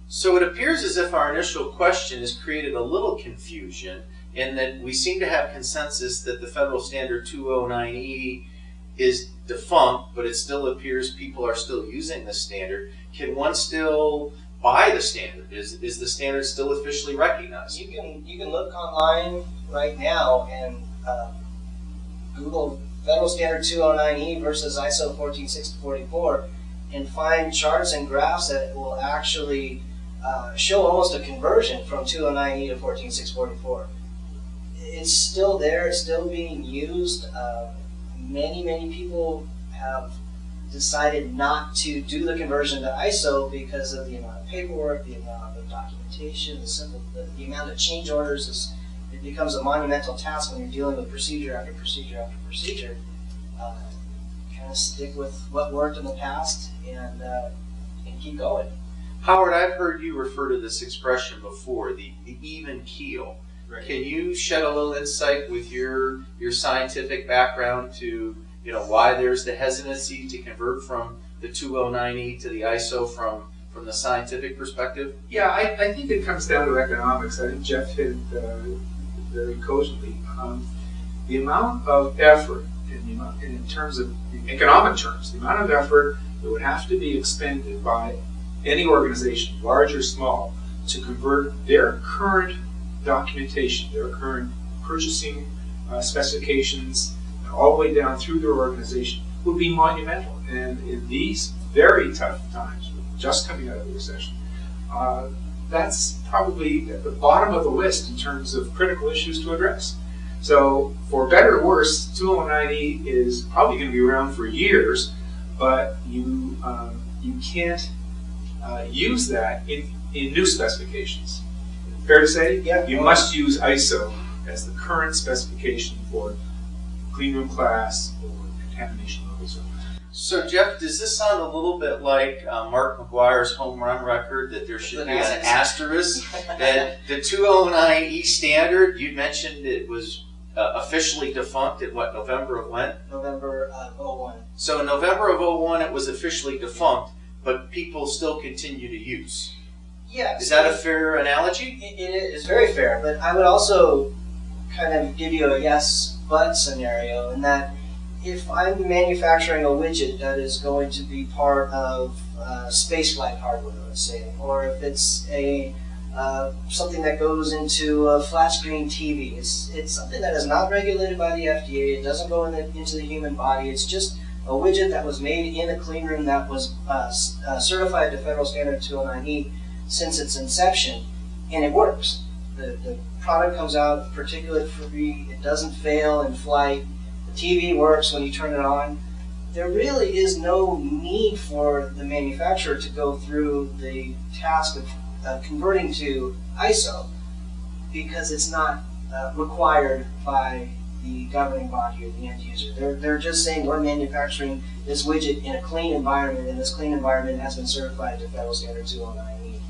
So it appears as if our initial question has created a little confusion in that we seem to have consensus that the Federal Standard 209E is defunct, but it still appears people are still using the standard. Can one still buy the standard? Is the standard still officially recognized? You can look online right now and Google Federal Standard 209E versus ISO 14644 and find charts and graphs that will actually show almost a conversion from 209E to 14644. It's still there, it's still being used. Many people have decided not to do the conversion to ISO because of the amount of paperwork, the amount of documentation, the amount of change orders. It becomes a monumental task when you're dealing with procedure after procedure after procedure. Kind of stick with what worked in the past and keep going. Howard, I've heard you refer to this expression before, the even keel. Right. Can you shed a little insight with your scientific background to why there's the hesitancy to convert from the 209E to the ISO from the scientific perspective? Yeah, I think it comes down to economics. I think Jeff hit it very cogently. The amount of effort, in terms of the economic terms, the amount of effort that would have to be expended by any organization, large or small, to convert their current documentation, their current purchasing specifications, all the way down through their organization, would be monumental. And in these very tough times, just coming out of the recession, that's probably at the bottom of the list in terms of critical issues to address. So, for better or worse, 209E is probably going to be around for years, but you can't use that in new specifications. Fair to say? Yeah. You must use ISO as the current specification for cleanroom class or contamination levels. So, Jeff, does this sound a little bit like Mark McGuire's home run record, that there should be an asterisk? That the 209E standard, you mentioned it was officially defunct in what, November of when? November of 01. So in November of 01 it was officially defunct, but people still continue to use. Yeah. Is that a fair analogy? It is very fair, but I would also kind of give you a yes-but scenario in that if I'm manufacturing a widget that is going to be part of spaceflight hardware, let's say, or if it's a something that goes into a flat screen TV, it's something that is not regulated by the FDA. It doesn't go into the human body. It's just a widget that was made in a clean room that was certified to Federal Standard 209E since its inception, and it works. The product comes out particulate-free. It doesn't fail in flight. The TV works when you turn it on. There really is no need for the manufacturer to go through the task of converting to ISO because it's not required by the governing body or the end user. They're just saying we're manufacturing this widget in a clean environment, and this clean environment has been certified to Federal Standard 209E.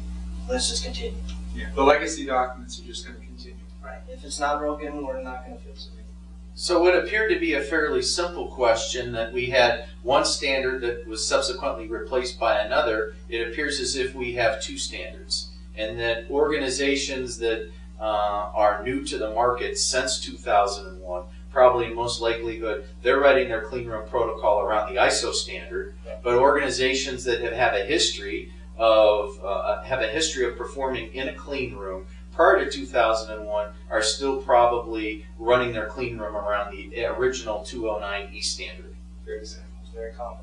Let's just continue. Yeah, the legacy documents are just going to continue. Right. If it's not broken, we're not going to fix it. So what appeared to be a fairly simple question, that we had one standard that was subsequently replaced by another, it appears as if we have two standards, and that organizations that are new to the market since 2001, probably most likelihood they're writing their clean room protocol around the ISO standard, but organizations that have a history of performing in a clean room prior to 2001 are still probably running their clean room around the original 209E standard. Very simple. It's very common.